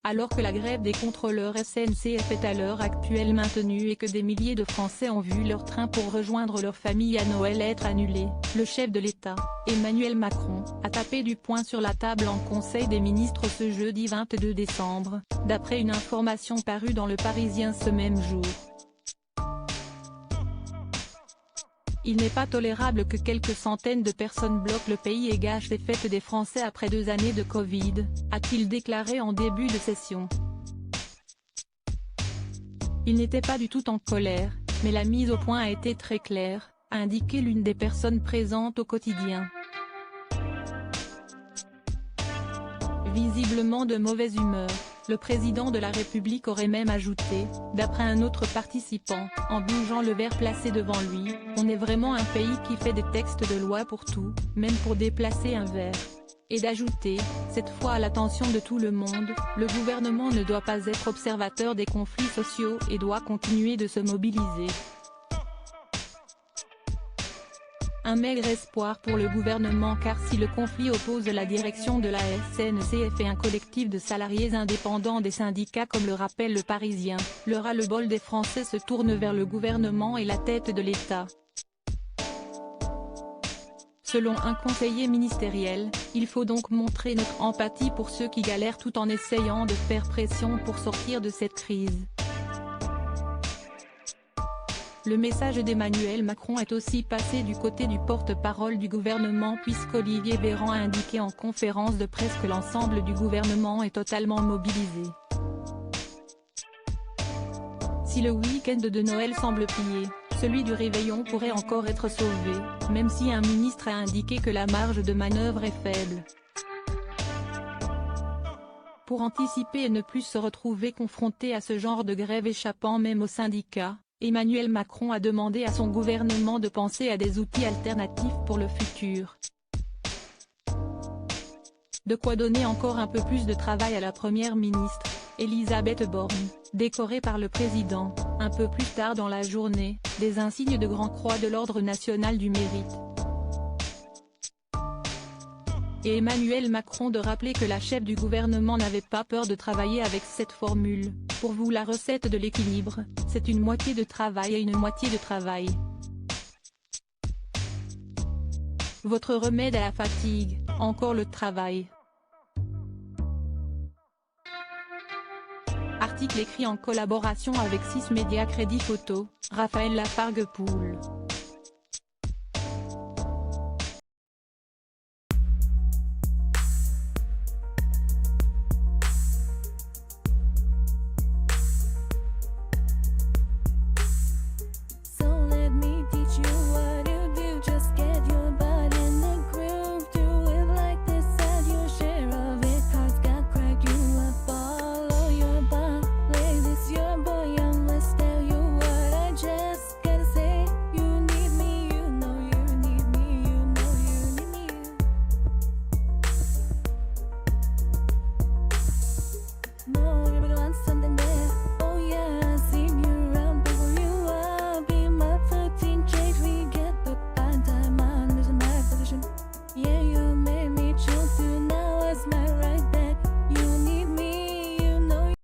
Alors que la grève des contrôleurs SNCF est à l'heure actuelle maintenue et que des milliers de Français ont vu leur train pour rejoindre leur famille à Noël être annulé, le chef de l'État, Emmanuel Macron, a tapé du poing sur la table en Conseil des ministres ce jeudi 22 décembre, d'après une information parue dans Le Parisien ce même jour. Il n'est pas tolérable que quelques centaines de personnes bloquent le pays et gâchent les fêtes des Français après 2 années de Covid, a-t-il déclaré en début de session. Il n'était pas du tout en colère, mais la mise au point a été très claire, a indiqué l'une des personnes présentes au quotidien. Visiblement de mauvaise humeur, le président de la République aurait même ajouté, d'après un autre participant, en bougeant le verre placé devant lui, « On est vraiment un pays qui fait des textes de loi pour tout, même pour déplacer un verre ». Et d'ajouter, cette fois à l'attention de tout le monde, le gouvernement ne doit pas être observateur des conflits sociaux et doit continuer de se mobiliser. Un maigre espoir pour le gouvernement car si le conflit oppose la direction de la SNCF et un collectif de salariés indépendants des syndicats comme le rappelle Le Parisien, le ras-le-bol des Français se tourne vers le gouvernement et la tête de l'État. Selon un conseiller ministériel, il faut donc montrer notre empathie pour ceux qui galèrent tout en essayant de faire pression pour sortir de cette crise. Le message d'Emmanuel Macron est aussi passé du côté du porte-parole du gouvernement puisqu'Olivier Véran a indiqué en conférence de presse que l'ensemble du gouvernement est totalement mobilisé. Si le week-end de Noël semble plié, celui du réveillon pourrait encore être sauvé, même si un ministre a indiqué que la marge de manœuvre est faible. Pour anticiper et ne plus se retrouver confronté à ce genre de grève échappant même aux syndicats, Emmanuel Macron a demandé à son gouvernement de penser à des outils alternatifs pour le futur. De quoi donner encore un peu plus de travail à la première ministre, Elisabeth Borne, décorée par le président, un peu plus tard dans la journée, des insignes de Grand Croix de l'Ordre national du mérite. Et Emmanuel Macron de rappeler que la chef du gouvernement n'avait pas peur de travailler avec cette formule. Pour vous la recette de l'équilibre, c'est une moitié de travail et une moitié de travail. Votre remède à la fatigue, encore le travail. Article écrit en collaboration avec 6 médias Crédit Photo, Raphaël Lafargue-Poul.